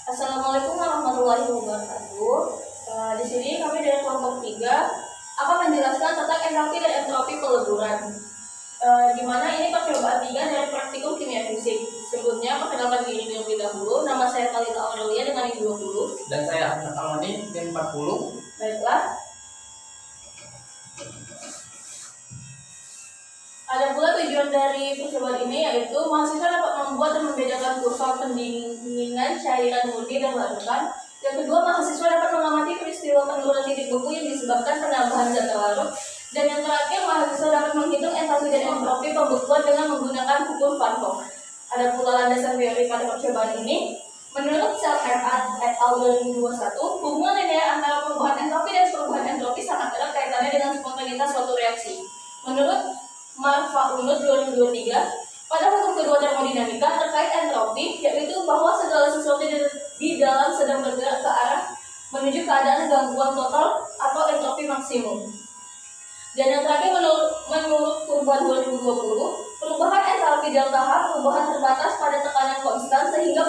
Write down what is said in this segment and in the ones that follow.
Assalamualaikum warahmatullahi wabarakatuh. Di sini kami dari kelompok 3 akan menjelaskan tentang entalpi dan entropi peleburan. Di mana ini percobaan 3 dari praktikum kimia fisik. Sebelumnya perkenalkan diri terlebih dahulu. Nama saya Talita Aurelia dengan NIM 20. Dan saya Ahmad Alwani NIM 40. Baiklah. Ada pula tujuan dari percobaan ini yaitu mahasiswa dapat membuat dan membedakan kurva pendinginan cairan murni dan larutan. Yang kedua, mahasiswa dapat mengamati peristiwa penurunan titik beku yang disebabkan penambahan zat larut. Dan yang terakhir, mahasiswa dapat menghitung entalpi dan entropi pembekuan dengan menggunakan ukur Van Hoff. Ada pula landasan teori pada percobaan ini. Menurut Self-Earth et al. 2021, hubungan linear antara perubahan entalpi dan perubahan entropi sangat erat kaitannya dengan spontanitas suatu reaksi. Menurut Marfa Unut 2023, pada hukum kedua termodinamika terkait entropi, yaitu bahwa segala sesuatu di dalam sedang bergerak ke arah menuju keadaan gangguan total atau entropi maksimum. Dan yang terakhir, menurut perubahan 2020, perubahan entalpi dalam tahap perubahan terbatas pada tekanan konstan sehingga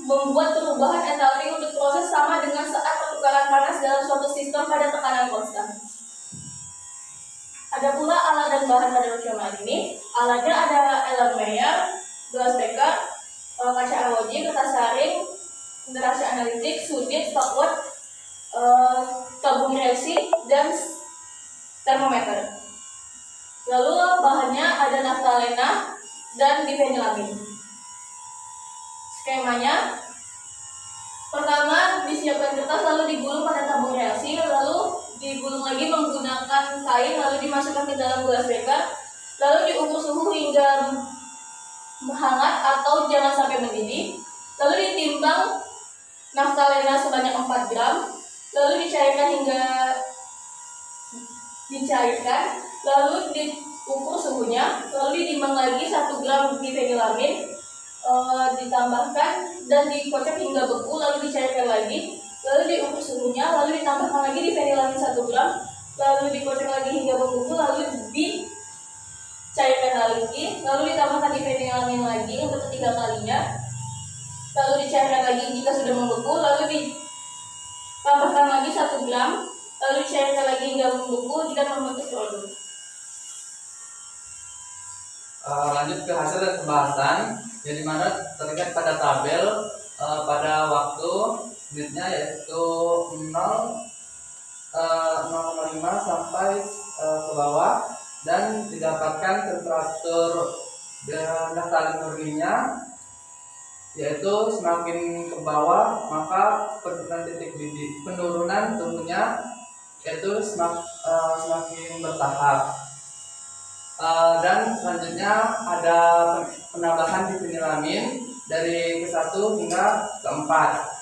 membuat perubahan entalpi untuk proses sama dengan saat pertukaran panas dalam suatu sistem pada tekanan konstan. Ada pula alat dan bahan pada percobaan ini. Alatnya ada Ellen Meyer, gelas beker, kaca ROG, kertas saring, interasi analitik, sudut, stopwatch, tabung reaksi, dan termometer. Lalu bahannya ada naftalena dan difenilamin. Skemanya, pertama disiapkan kertas lalu digulung pada tabung reaksi, lalu digulung lagi menggunakan kain, lalu dimasukkan ke dalam gelas beker, lalu diukur suhu hingga hangat atau jangan sampai mendidih, lalu ditimbang naftalena sebanyak 4 gram, lalu dicairkan, lalu diukur suhunya, lalu ditimbang lagi 1 gram difenilamin, ditambahkan dan dikocok hingga beku, lalu dicairkan lagi, lalu diukur suhunya, lalu ditambahkan lagi difenilamin 1 gram, lalu dikocok lagi hingga beku, lalu dicairkan lagi, lalu ditambahkan difenilamin lagi untuk ketiga kalinya, lalu dicairkan lagi jika sudah membeku, lalu ditambahkan lagi 1 gram, lalu dicairkan lagi hingga membeku jika membentuk produk. Lanjut ke hasil dan pembahasan, yang dimana terlihat pada tabel pada waktu menitnya yaitu 0,5 sampai ke bawah, dan didapatkan temperatur naftalin murninya yaitu semakin ke bawah maka penurunan suhunya yaitu semakin bertahap. Dan selanjutnya ada penambahan difenilamin dari ke-1 hingga ke-4,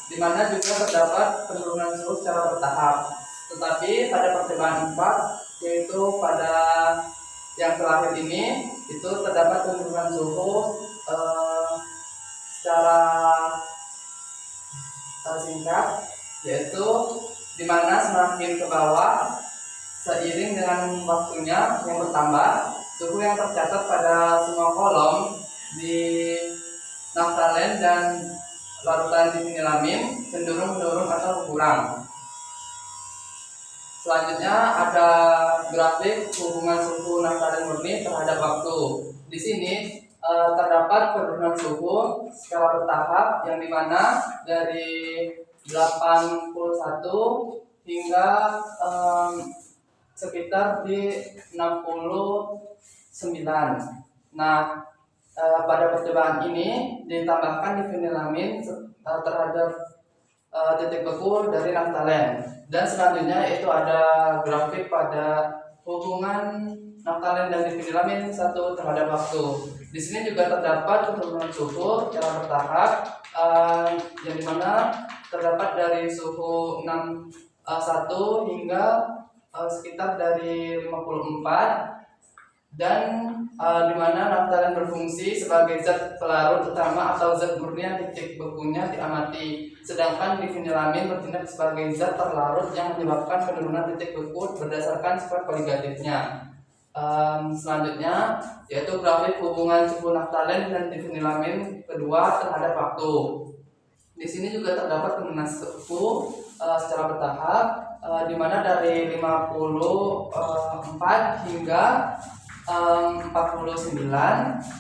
di mana juga terdapat penurunan suhu secara bertahap. Tetapi pada percobaan 4, yaitu pada yang terakhir ini, itu terdapat penurunan suhu secara singkat, yaitu di mana semakin ke bawah seiring dengan waktunya yang bertambah, suhu yang tercatat pada semua kolom di naftalen dan larutan difenilamin cenderung menurun atau berkurang. Selanjutnya ada grafik hubungan suhu naftalen murni terhadap waktu. Di sini terdapat penurunan suhu secara bertahap, yang dimana dari 81 hingga sekitar di 69. Nah, pada percobaan ini ditambahkan difenilamin terhadap titik beku dari naftalen. Dan selanjutnya itu ada grafik pada hubungan naftalen dan difenilamin satu terhadap waktu. Di sini juga terdapat penurunan suhu secara bertahap, yang dimana terdapat dari suhu 61 hingga sekitar dari 54, dan dimana naftalen berfungsi sebagai zat pelarut utama atau zat murni yang titik bekunya diamati, sedangkan difenilamin bertindak sebagai zat terlarut yang menyebabkan penurunan titik beku berdasarkan sifat koligatifnya. Selanjutnya yaitu grafik hubungan suhu naftalen dan difenilamin kedua terhadap waktu. Di sini juga terdapat penurunan suhu secara bertahap, di mana dari 54 hingga 49,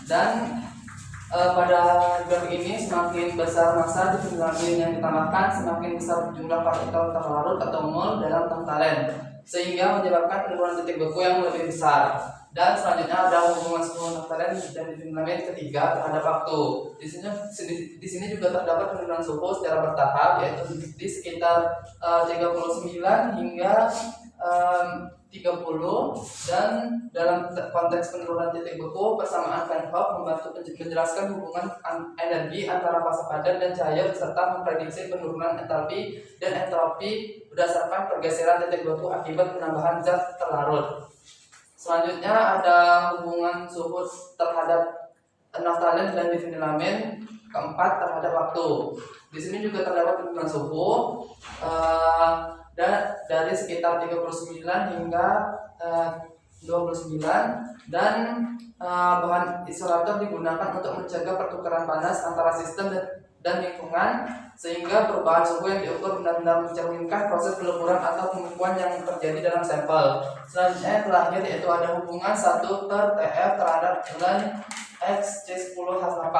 dan pada grafik ini semakin besar massa difenilamin yang ditambahkan, semakin besar jumlah partikel terlarut atau mol dalam naftalen, sehingga menyebabkan penurunan titik beku yang lebih besar. Dan selanjutnya ada hubungan suhu naftalen dan difenilamin ketiga terhadap waktu. Di sini juga terdapat penurunan suhu secara bertahap, yaitu di sekitar 39 hingga 30, dan dalam konteks penurunan titik beku, persamaan Van Hoff membantu menjelaskan hubungan energi antara fase padat dan cahaya serta memprediksi penurunan entalpi dan entropi berdasarkan pergeseran titik beku akibat penambahan zat terlarut. Selanjutnya ada hubungan suhu terhadap naftalen dan difenilamin keempat terhadap waktu. Di sini juga terdapat penurunan suhu dan dari sekitar 39 hingga 29, dan bahan isolator digunakan untuk mencegah pertukaran panas antara sistem dan lingkungan, sehingga perubahan suhu yang diukur benar-benar mencerminkan proses peluburan atau pembekuan yang terjadi dalam sampel. Selanjutnya yang terakhir yaitu ada hubungan 1/TF terhadap bulan XC10H8,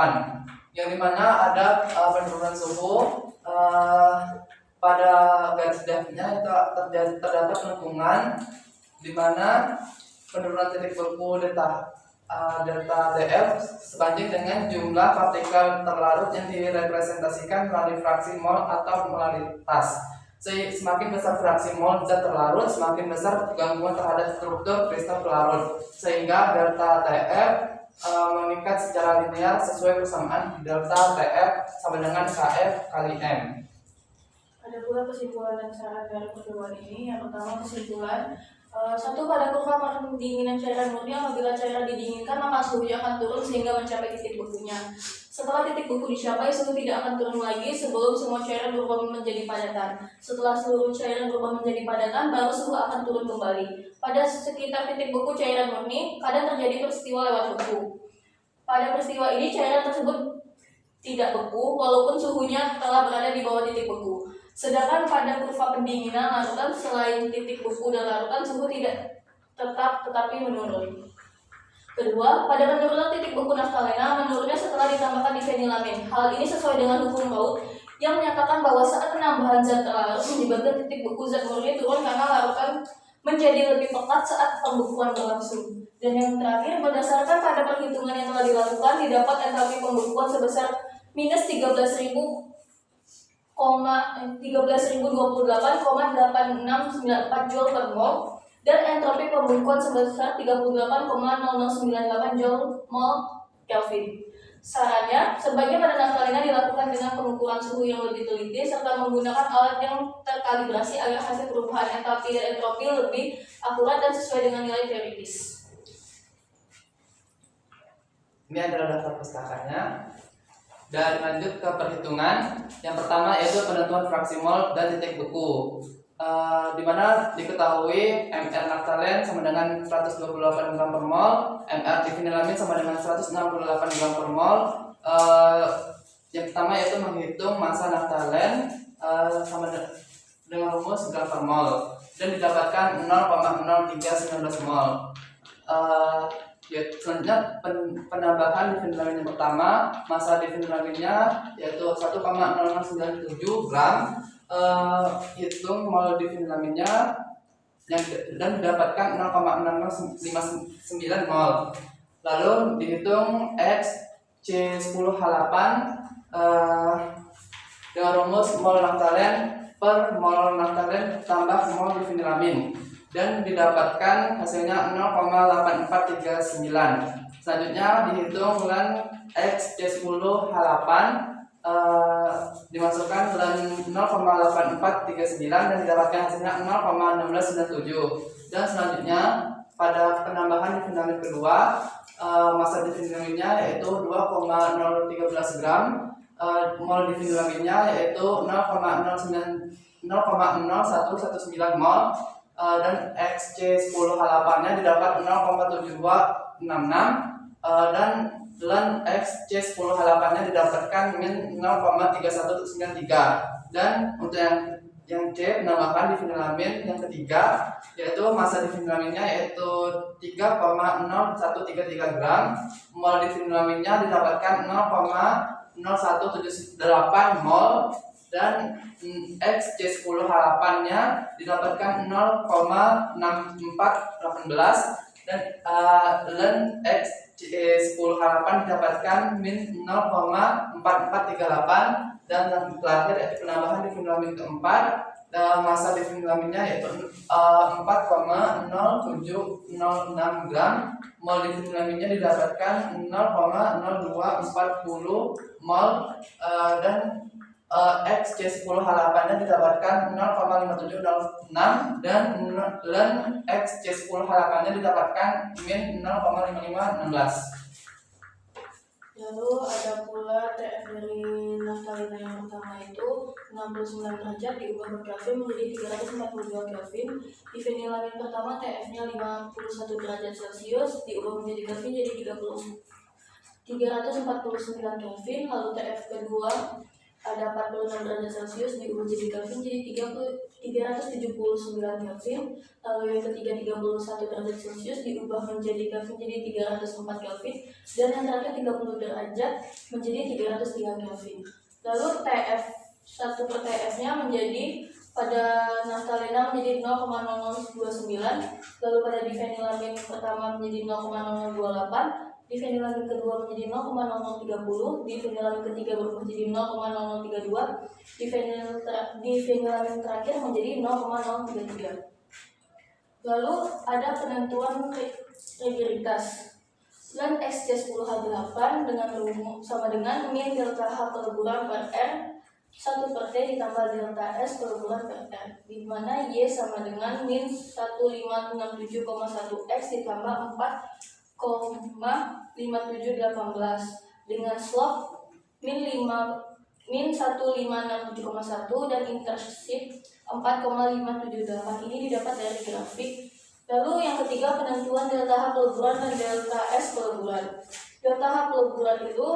yang dimana ada penurunan suhu pada garis depthnya itu terdapat lengkungan, di mana penurunan titik beku delta TF sebanding dengan jumlah partikel terlarut yang direpresentasikan melalui fraksi mol atau molaritas. Semakin besar fraksi mol zat terlarut, semakin besar gangguan terhadap struktur kristal pelarut, sehingga delta TF meningkat secara linear sesuai persamaan delta TF sama dengan KF kali M. Ada pula kesimpulan dan saran dari pertemuan ini. Yang pertama, kesimpulan satu, pada kurva pendinginan cairan murni, apabila cairan didinginkan maka suhunya akan turun sehingga mencapai titik bekunya. Setelah titik beku dicapai, suhu tidak akan turun lagi sebelum semua cairan berubah menjadi padatan. Setelah seluruh cairan berubah menjadi padatan, baru suhu akan turun kembali. Pada sekitar titik beku cairan murni, kadang terjadi peristiwa lewat beku. Pada peristiwa ini cairan tersebut tidak beku walaupun suhunya telah berada di bawah titik beku. Sedangkan pada kurva pendinginan larutan, selain titik beku dan larutan, suhu tidak tetapi menurun. Kedua, pada penurunan titik beku naftalena, menurunnya setelah ditambahkan difenilamin. Hal ini sesuai dengan hukum Raoult yang menyatakan bahwa saat penambahan zat terlarut menyebabkan titik beku zat murni turun karena larutan menjadi lebih pekat saat pembekuan berlangsung. Dan yang terakhir, berdasarkan pada perhitungan yang telah dilakukan, didapat entalpi pembekuan sebesar minus 13.028,8694 Joule per mol, dan entropi pembekuan sebesar 38,0098 Joule mol Kelvin. Sarannya, sebaiknya pada naftalena dilakukan dengan pengukuran suhu yang lebih teliti serta menggunakan alat yang terkalibrasi agar hasil perubahan entalpi dan entropi lebih akurat dan sesuai dengan nilai teoritis. Ini adalah daftar pustakanya. Dan lanjut ke perhitungan. Yang pertama yaitu penentuan fraksi mol dan titik beku, di mana diketahui MR naftalen sama dengan 128 gram per mol, MR difenilamin sama dengan 168 gram per mol. Yang pertama yaitu menghitung massa naftalen sama dengan rumus gram per mol, dan didapatkan 0,0319 mol. Selanjutnya penambahan difenilamin yang pertama, massa difenilaminnya yaitu 1,0097 gram. Hitung mol difenilaminnya dan didapatkan 0,0059 mol. Lalu dihitung XC10H8 dengan rumus mol naftalen per mol naftalen tambah mol difenilamin, dan didapatkan hasilnya 0,8439. Selanjutnya dihitung bulan XC10H8, dimasukkan bulan 0,8439 dan didapatkan hasilnya 0,1697. Dan selanjutnya pada penambahan difenilamin kedua, massa difenilaminnya yaitu 2,013 gram, mol difenilaminnya yaitu 0,0119 mol. dan XC10H8-nya didapat 0,7266 dan ln XC10H8-nya didapatkan min 0,3193. Dan untuk yang C, penambahan difenilamin yang ketiga, yaitu massa difenilaminnya yaitu 3,0133 gram. Mol difenilaminnya didapatkan 0,0178 mol dan XC10H8-nya didapatkan 0,6418 dan ln XC10H8 didapatkan min 0,4438. Dan yang terakhir yaitu penambahan difenilamin keempat, massa difenilaminnya yaitu 4,0706 gram. Mol difenilaminnya didapatkan 0,0240 mol dan XC10H8-nya didapatkan 0,5706 dan ln XC10H8-nya didapatkan min 0,5516. Lalu ada pula TF dari naftalina yang pertama itu 69 derajat diubah ke Kelvin menjadi 342 Kelvin. Difenilamin pertama TF-nya 51 derajat Celcius diubah menjadi Kelvin jadi 349 Kelvin. Lalu TF kedua ada 46 derajat Celcius diubah menjadi Kelvin jadi 379 Kelvin. Lalu yang ketiga 31 derajat Celcius diubah menjadi Kelvin jadi 304 Kelvin. Dan yang terakhir 30 derajat menjadi 303 Kelvin. Lalu TF 1 per TF-nya menjadi pada naftalina menjadi 0,0029, lalu pada difenilamin pertama menjadi 0,0028, difenilamin kedua menjadi 0,0030, difenilamin ketiga berubah menjadi 0,0032, difenilamin terakhir menjadi 0,033. Lalu ada penentuan reagiritas. Ln XC10H8 dengan rumus sama dengan min delta H peleburan per R 1 per T ditambah delta S peleburan per R, di mana Y sama dengan min 1567,1 X ditambah 4,5718 dengan slope min 1567,1 dan intercept 4,578. Ini didapat dari grafik. Lalu yang ketiga penentuan delta H peleburan dan delta S peleburan. Delta H peleburan itu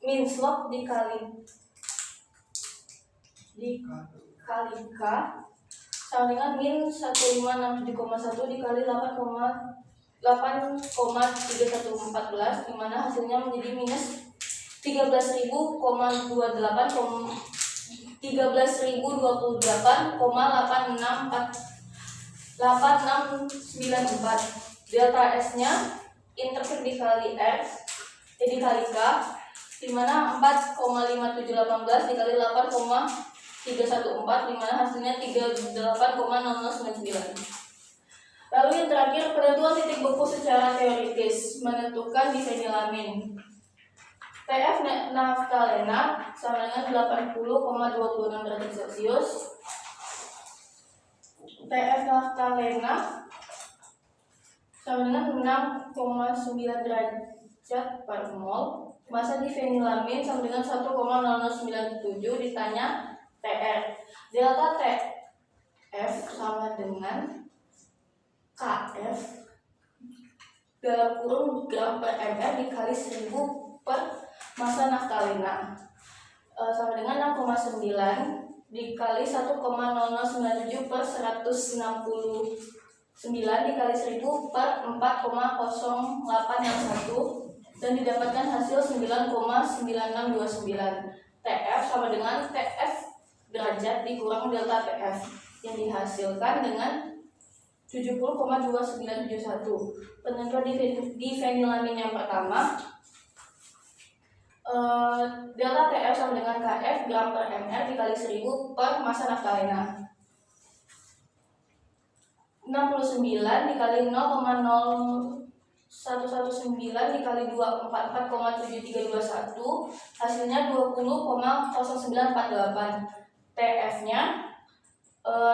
min slope dikali K sama dengan min 1567,1 dikali 8,3114, di mana hasilnya menjadi minus 13.028,8694. Delta S-nya intercept dikali X dikali K, di mana 4,5718 dikali 8,314, di mana hasilnya 38,0099. Lalu yang terakhir penentuan titik beku secara teoritis, menentukan difenilamin. TF naftalena sama dengan 80,26 derajat Celcius. TF naftalena sama dengan 6,9 derajat per mol. Massa difenilamin sama dengan 1,0097. Ditanya TR. Delta TF sama dengan KF dalam kurung gram per ml dikali 1000 per massa naftalina, sama dengan 6,9 dikali 1,0097 per 169 dikali 1000 per 4,0861 dan didapatkan hasil 9,9629. TF sama dengan TF derajat dikurang delta TF yang dihasilkan dengan 70,2971. Penentuan difenilamin yang pertama, delta TF sama dengan KF gram per ml dikali 1000 per massa naftalina. 69 dikali 0,0119 dikali 244,7321 hasilnya 20,0948. TF-nya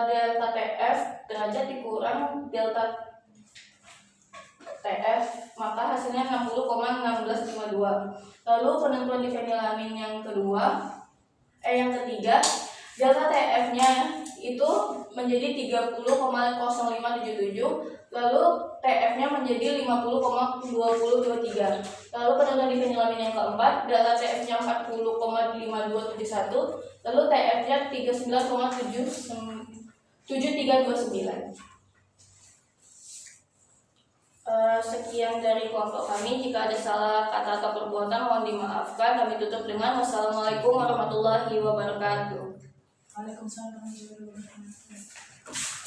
delta TF derajat dikurang delta TF, maka hasilnya 60,1652. Lalu penentuan difenilamin yang ketiga, delta TF-nya itu menjadi 30,0577, lalu TF-nya menjadi 50,2023. Lalu penurunan di fenilamin yang keempat, data TF-nya 40,5271, lalu TF-nya 39,7329. Sekian dari kelompok kami. Jika ada salah kata atau perbuatan mohon dimaafkan. Kami tutup dengan wassalamualaikum warahmatullahi wabarakatuh. Waalaikumsalam warahmatullahi wabarakatuh.